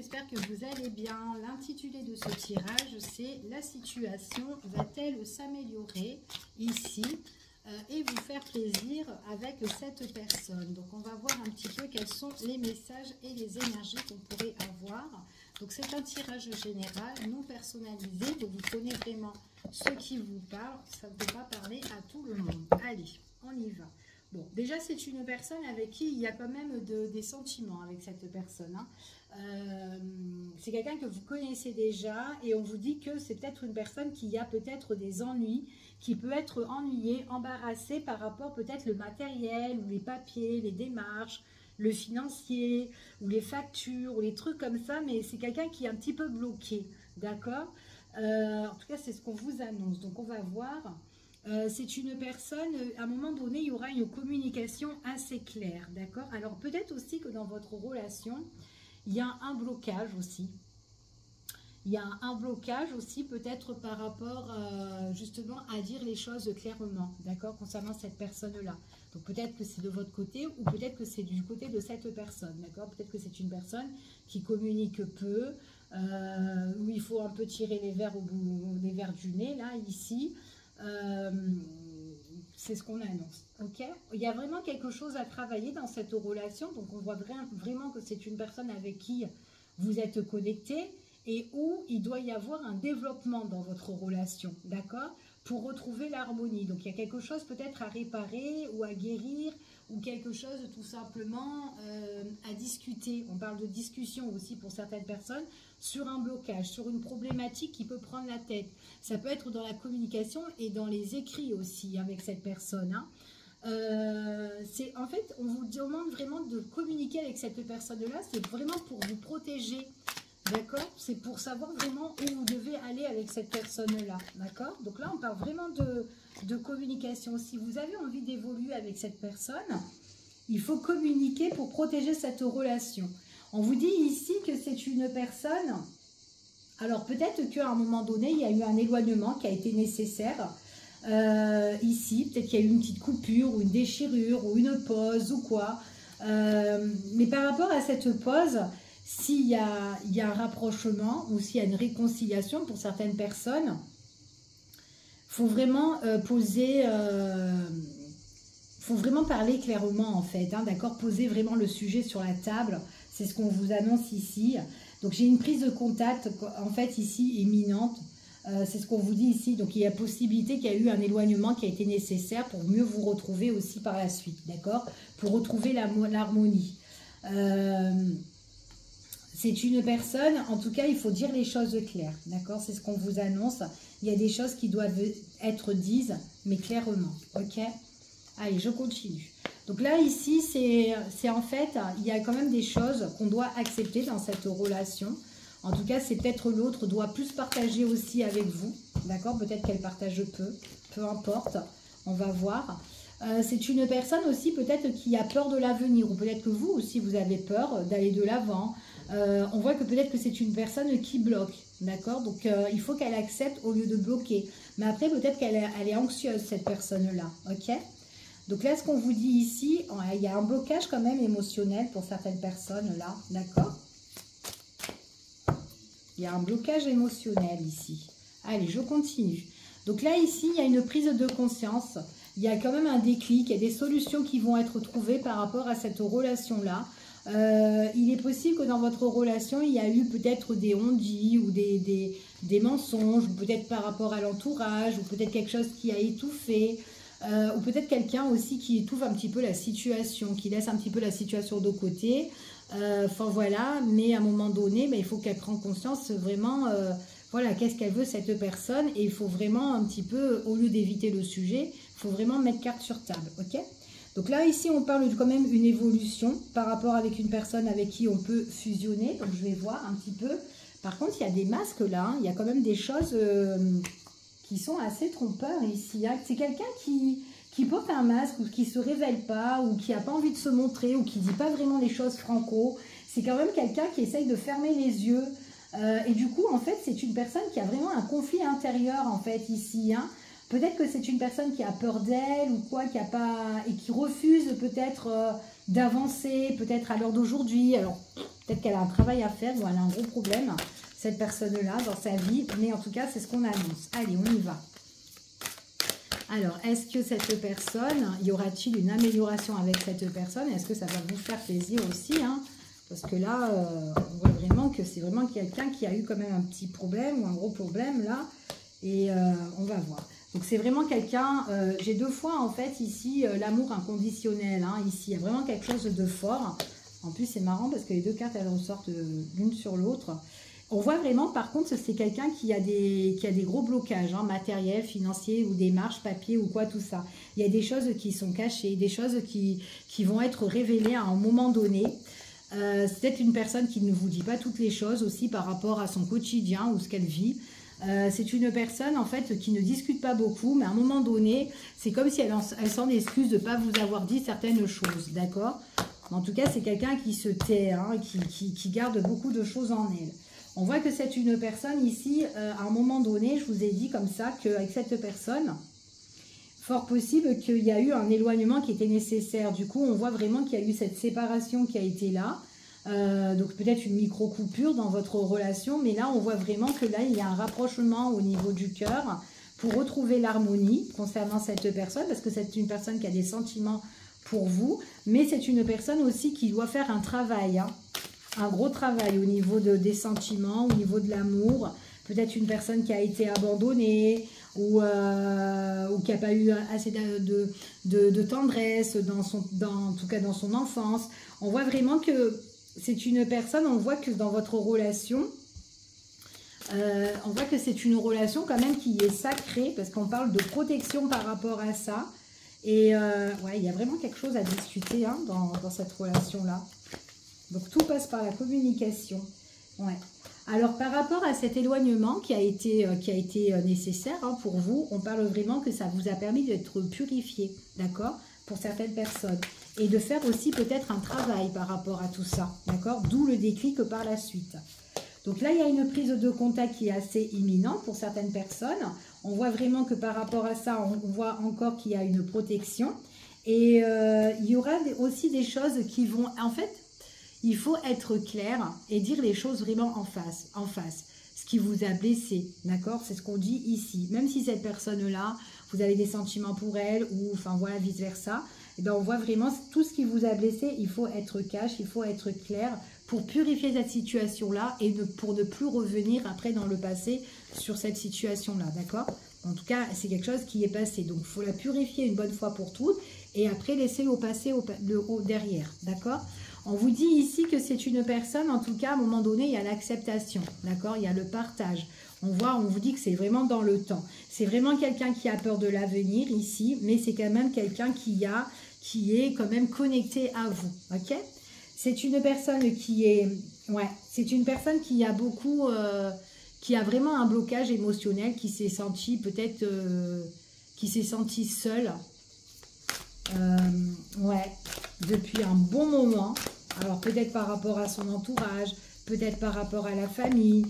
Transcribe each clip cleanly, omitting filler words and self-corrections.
j'espère que vous allez bien. L'intitulé de ce tirage, c'est « La situation va-t-elle s'améliorer ici et vous faire plaisir avec cette personne ?» Donc, on va voir un petit peu quels sont les messages et les énergies qu'on pourrait avoir. Donc, c'est un tirage général, non personnalisé. Donc, vous prenez vraiment ce qui vous parle. Ça ne peut pas parler à tout le monde. Allez, on y va. Bon, déjà, c'est une personne avec qui il y a quand même des sentiments avec cette personne. Hein. C'est quelqu'un que vous connaissez déjà et on vous dit que c'est peut-être une personne qui a peut-être des ennuis, qui peut être ennuyée, embarrassée par rapport peut-être le matériel ou les papiers, les démarches, le financier ou les factures ou les trucs comme ça, mais c'est quelqu'un qui est un petit peu bloqué, d'accord? En tout cas, c'est ce qu'on vous annonce. Donc, on va voir. C'est une personne, à un moment donné, il y aura une communication assez claire, d'accord? Alors, peut-être aussi que dans votre relation, il y a un blocage aussi. Il y a un blocage aussi peut-être par rapport justement à dire les choses clairement, d'accord, concernant cette personne-là. Donc peut-être que c'est de votre côté ou peut-être que c'est du côté de cette personne, d'accord? Peut-être que c'est une personne qui communique peu, où il faut un peu tirer les verres au bout des verres du nez, là, ici. C'est ce qu'on annonce, ok? Il y a vraiment quelque chose à travailler dans cette relation, donc on voit vraiment que c'est une personne avec qui vous êtes connecté et où il doit y avoir un développement dans votre relation, d'accord? Pour retrouver l'harmonie. Donc il y a quelque chose peut-être à réparer ou à guérir ou quelque chose tout simplement à discuter. On parle de discussion aussi pour certaines personnes sur un blocage, sur une problématique qui peut prendre la tête. Ça peut être dans la communication et dans les écrits aussi avec cette personne. Hein. En fait, on vous demande vraiment de communiquer avec cette personne-là. C'est vraiment pour vous protéger. D'accord? C'est pour savoir vraiment où vous devez aller avec cette personne-là. D'accord? Donc là, on parle vraiment de communication. Si vous avez envie d'évoluer avec cette personne, il faut communiquer pour protéger cette relation. On vous dit ici que c'est une personne... Alors peut-être qu'à un moment donné, il y a eu un éloignement qui a été nécessaire. Ici, peut-être qu'il y a eu une petite coupure ou une déchirure ou une pause ou quoi. Mais par rapport à cette pause... S'il y a un rapprochement ou s'il y a une réconciliation pour certaines personnes, il faut vraiment faut vraiment parler clairement en fait, hein, d'accord? Poser vraiment le sujet sur la table, c'est ce qu'on vous annonce ici. Donc j'ai une prise de contact en fait ici imminente, c'est ce qu'on vous dit ici. Donc il y a possibilité qu'il y a eu un éloignement qui a été nécessaire pour mieux vous retrouver aussi par la suite, d'accord? Pour retrouver l'harmonie. C'est une personne, en tout cas, il faut dire les choses claires, d'accord? C'est ce qu'on vous annonce. Il y a des choses qui doivent être dites, mais clairement, ok? Allez, je continue. Donc là, ici, c'est en fait, il y a quand même des choses qu'on doit accepter dans cette relation. En tout cas, c'est peut-être l'autre doit plus partager aussi avec vous, d'accord? Peut-être qu'elle partage peu importe, on va voir. C'est une personne aussi peut-être qui a peur de l'avenir, ou peut-être que vous aussi, vous avez peur d'aller de l'avant. On voit que peut-être que c'est une personne qui bloque, d'accord? Donc, il faut qu'elle accepte au lieu de bloquer. Mais après, peut-être qu'elle est anxieuse, cette personne-là, ok? Donc là, ce qu'on vous dit ici, il y a un blocage quand même émotionnel pour certaines personnes, là, d'accord? Il y a un blocage émotionnel ici. Allez, je continue. Donc là, ici, il y a une prise de conscience. Il y a quand même un déclic, il y a des solutions qui vont être trouvées par rapport à cette relation-là. Il est possible que dans votre relation, il y a eu peut-être des on-dit ou des mensonges, ou peut-être par rapport à l'entourage, ou peut-être quelque chose qui a étouffé, ou peut-être quelqu'un aussi qui étouffe un petit peu la situation, qui laisse un petit peu la situation de côté. Enfin voilà, mais à un moment donné, il faut qu'elle prenne conscience vraiment, voilà, qu'est-ce qu'elle veut cette personne, et il faut vraiment un petit peu, au lieu d'éviter le sujet, il faut vraiment mettre carte sur table, ok? Donc là, ici, on parle quand même d'une évolution par rapport avec une personne avec qui on peut fusionner. Donc, je vais voir un petit peu. Par contre, il y a des masques là. Hein. Il y a quand même des choses qui sont assez trompeurs ici. Hein. C'est quelqu'un qui porte un masque ou qui ne se révèle pas ou qui n'a pas envie de se montrer ou qui ne dit pas vraiment les choses franco. C'est quand même quelqu'un qui essaye de fermer les yeux. Et du coup, en fait, c'est une personne qui a vraiment un conflit intérieur, en fait, ici. Hein. Peut-être que c'est une personne qui a peur d'elle ou quoi, qui a pas et qui refuse peut-être d'avancer, peut-être à l'heure d'aujourd'hui. Alors, Peut-être qu'elle a un travail à faire ou elle a un gros problème, cette personne-là, dans sa vie. Mais en tout cas, c'est ce qu'on annonce. Allez, on y va. Alors, est-ce que cette personne, y aura-t-il une amélioration avec cette personne? Est-ce que ça va vous faire plaisir aussi, hein? Parce que là, on voit vraiment que c'est vraiment quelqu'un qui a eu quand même un petit problème ou un gros problème là. Et on va voir. Donc, c'est vraiment quelqu'un, j'ai deux fois en fait ici, l'amour inconditionnel. Hein, ici, il y a vraiment quelque chose de fort. En plus, c'est marrant parce que les deux cartes, elles ressortent l'une sur l'autre. On voit vraiment, par contre, c'est quelqu'un qui a des gros blocages, hein, matériels, financiers, ou démarches, papier, ou quoi, tout ça. Il y a des choses qui sont cachées, des choses qui vont être révélées à un moment donné. C'est peut-être une personne qui ne vous dit pas toutes les choses aussi par rapport à son quotidien ou ce qu'elle vit. C'est une personne, en fait, qui ne discute pas beaucoup, mais à un moment donné, c'est comme si elle s'en excuse de ne pas vous avoir dit certaines choses, d'accord? En tout cas, c'est quelqu'un qui se tait, hein, qui garde beaucoup de choses en elle. On voit que c'est une personne ici, à un moment donné, je vous ai dit comme ça, qu'avec cette personne, fort possible qu'il y a eu un éloignement qui était nécessaire. Du coup, on voit vraiment qu'il y a eu cette séparation qui a été là. Donc peut-être une micro-coupure dans votre relation, mais là, on voit vraiment que là, il y a un rapprochement au niveau du cœur pour retrouver l'harmonie concernant cette personne, parce que c'est une personne qui a des sentiments pour vous, mais c'est une personne aussi qui doit faire un travail, hein. Un gros travail au niveau des sentiments, au niveau de l'amour. Peut-être une personne qui a été abandonnée ou qui n'a pas eu assez de tendresse, en tout cas dans son enfance. On voit vraiment que c'est une personne, on voit que dans votre relation, on voit que c'est une relation quand même qui est sacrée, parce qu'on parle de protection par rapport à ça. Et ouais, il y a vraiment quelque chose à discuter, hein, dans cette relation-là. Donc, tout passe par la communication. Ouais. Alors, par rapport à cet éloignement qui a été nécessaire, hein, pour vous, on parle vraiment que ça vous a permis d'être purifié, d'accord, pour certaines personnes. Et de faire aussi peut-être un travail par rapport à tout ça, d'accord, d'où le déclic par la suite. Donc là, il y a une prise de contact qui est assez imminente pour certaines personnes. On voit vraiment que par rapport à ça, on voit encore qu'il y a une protection. Et il y aura aussi des choses qui vont... En fait, il faut être clair et dire les choses vraiment en face. Ce qui vous a blessé, d'accord? C'est ce qu'on dit ici. Même si cette personne-là, vous avez des sentiments pour elle, ou enfin voilà, vice-versa, et bien on voit vraiment tout ce qui vous a blessé. Il faut être cash, il faut être clair pour purifier cette situation-là et pour ne plus revenir après dans le passé sur cette situation-là, d'accord? En tout cas, c'est quelque chose qui est passé. Donc, il faut la purifier une bonne fois pour toutes et après laisser au passé derrière, d'accord? On vous dit ici que c'est une personne, en tout cas, à un moment donné, il y a l'acceptation, d'accord? Il y a le partage. On vous dit que c'est vraiment dans le temps. C'est vraiment quelqu'un qui a peur de l'avenir ici, mais c'est quand même quelqu'un qui est quand même connecté à vous, ok? C'est une personne qui est... Ouais, c'est une personne qui a beaucoup... qui a vraiment un blocage émotionnel, qui s'est senti peut-être... qui s'est senti seule. Ouais, depuis un bon moment. Alors peut-être par rapport à son entourage, peut-être par rapport à la famille,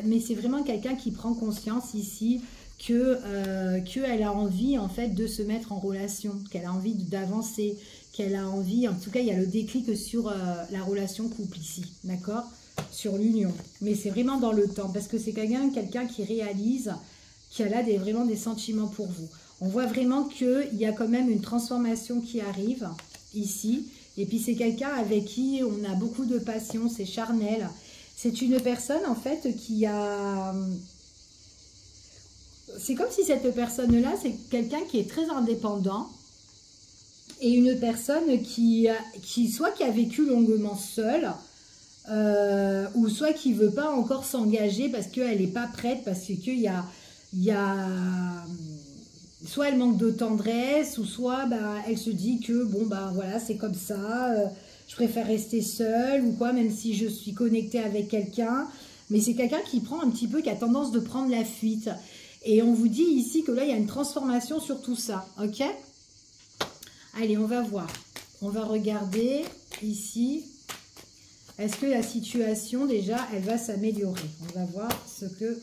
mais c'est vraiment quelqu'un qui prend conscience ici qu'elle a envie en fait de se mettre en relation, qu'elle a envie d'avancer, qu'elle a envie, en tout cas il y a le déclic sur la relation couple ici, d'accord, sur l'union. Mais c'est vraiment dans le temps, parce que c'est quelqu'un qui réalise qu'elle a vraiment des sentiments pour vous. On voit vraiment qu'il y a quand même une transformation qui arrive ici. Et puis c'est quelqu'un avec qui on a beaucoup de passion, c'est charnel. C'est une personne en fait qui a... C'est comme si cette personne-là, c'est quelqu'un qui est très indépendant. Et une personne qui soit qui a vécu longuement seule, ou soit qui ne veut pas encore s'engager parce qu'elle n'est pas prête, parce qu'il y a soit elle manque de tendresse, ou soit elle se dit que bon voilà, c'est comme ça, je préfère rester seule ou quoi, même si je suis connectée avec quelqu'un. Mais c'est quelqu'un qui prend un petit peu, qui a tendance de prendre la fuite. Et on vous dit ici que là, il y a une transformation sur tout ça, ok? Allez, on va voir. On va regarder ici. Est-ce que la situation, déjà, elle va s'améliorer? On va voir ce que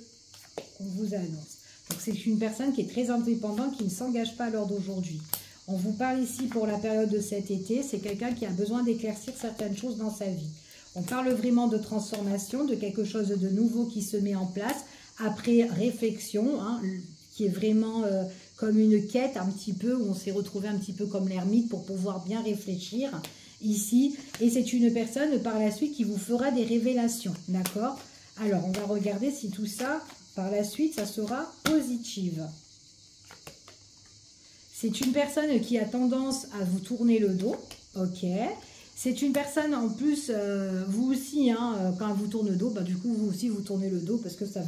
on vous annonce. Donc, c'est une personne qui est très indépendante, qui ne s'engage pas à l'heure d'aujourd'hui. On vous parle ici pour la période de cet été. C'est quelqu'un qui a besoin d'éclaircir certaines choses dans sa vie. On parle vraiment de transformation, de quelque chose de nouveau qui se met en place après réflexion, hein, qui est vraiment comme une quête un petit peu, où on s'est retrouvé un petit peu comme l'ermite pour pouvoir bien réfléchir ici. Et c'est une personne par la suite qui vous fera des révélations, d'accord? Alors, on va regarder si tout ça, par la suite, ça sera positif. C'est une personne qui a tendance à vous tourner le dos, ok? C'est une personne, en plus, vous aussi, hein, quand elle vous tourne le dos, bah, du coup, vous aussi, vous tournez le dos parce que ça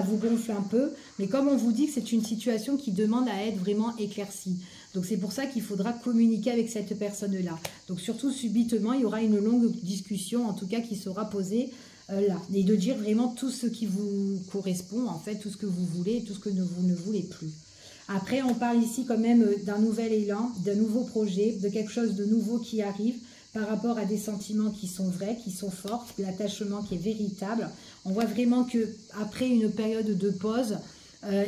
vous gonfle un peu. Mais comme on vous dit que c'est une situation qui demande à être vraiment éclaircie. Donc, c'est pour ça qu'il faudra communiquer avec cette personne-là. Donc, surtout, subitement, il y aura une longue discussion, en tout cas, qui sera posée là. Et de dire vraiment tout ce qui vous correspond, en fait, tout ce que vous voulez et tout ce que vous ne voulez plus. Après, on parle ici quand même d'un nouvel élan, d'un nouveau projet, de quelque chose de nouveau qui arrive, par rapport à des sentiments qui sont vrais, qui sont forts, l'attachement qui est véritable. On voit vraiment qu'après une période de pause,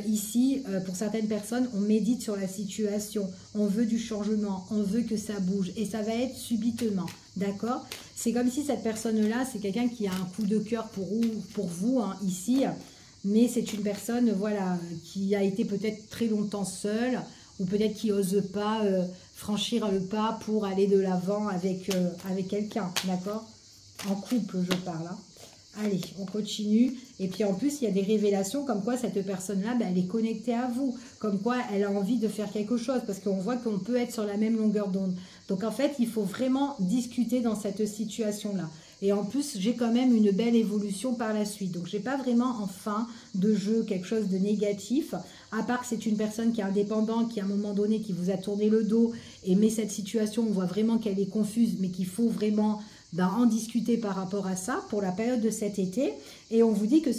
ici, pour certaines personnes, on médite sur la situation, on veut du changement, on veut que ça bouge, et ça va être subitement, d'accord? C'est comme si cette personne-là, c'est quelqu'un qui a un coup de cœur pour vous, hein, ici, mais c'est une personne, voilà, qui a été peut-être très longtemps seule, ou peut-être qui n'ose pas franchir le pas pour aller de l'avant avec quelqu'un, d'accord? En couple, je parle. Hein. Allez, on continue. Et puis en plus, il y a des révélations comme quoi cette personne-là, ben, elle est connectée à vous. Comme quoi, elle a envie de faire quelque chose. Parce qu'on voit qu'on peut être sur la même longueur d'onde. Donc en fait, il faut vraiment discuter dans cette situation-là. Et en plus, j'ai quand même une belle évolution par la suite. Donc, je n'ai pas vraiment en fin de jeu quelque chose de négatif. À part que c'est une personne qui est indépendante, qui à un moment donné, qui vous a tourné le dos. Et mais cette situation, on voit vraiment qu'elle est confuse, mais qu'il faut vraiment en discuter par rapport à ça pour la période de cet été. Et on vous dit que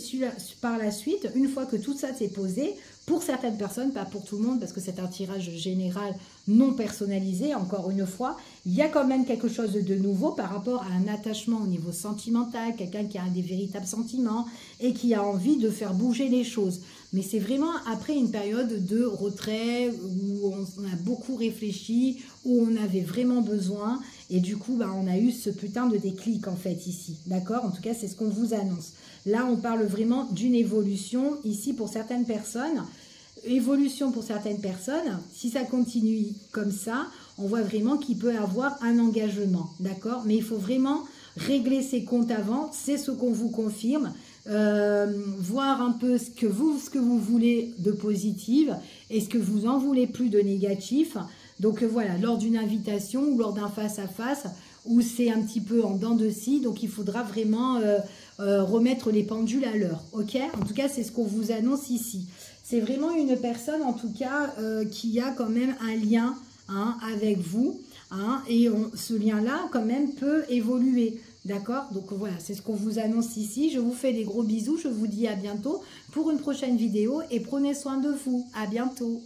par la suite, une fois que tout ça s'est posé, pour certaines personnes, pas pour tout le monde, parce que c'est un tirage général non personnalisé, encore une fois, il y a quand même quelque chose de nouveau par rapport à un attachement au niveau sentimental, quelqu'un qui a des véritables sentiments et qui a envie de faire bouger les choses. Mais c'est vraiment après une période de retrait où on a beaucoup réfléchi, où on avait vraiment besoin et du coup, bah, on a eu ce putain de déclic en fait ici, d'accord? En tout cas, c'est ce qu'on vous annonce. Là, on parle vraiment d'une évolution ici pour certaines personnes. Évolution pour certaines personnes, si ça continue comme ça, on voit vraiment qu'il peut y avoir un engagement, d'accord? Mais il faut vraiment régler ses comptes avant, c'est ce qu'on vous confirme, voir un peu ce que vous voulez de positif et ce que vous en voulez plus de négatif. Donc voilà, lors d'une invitation ou lors d'un face-à-face où c'est un petit peu en dents de scie, donc il faudra vraiment remettre les pendules à l'heure, ok? En tout cas, c'est ce qu'on vous annonce ici. C'est vraiment une personne, en tout cas, qui a quand même un lien hein, avec vous. Hein, et ce lien-là, quand même, peut évoluer. D'accord? Donc voilà, c'est ce qu'on vous annonce ici. Je vous fais des gros bisous. Je vous dis à bientôt pour une prochaine vidéo. Et prenez soin de vous. À bientôt.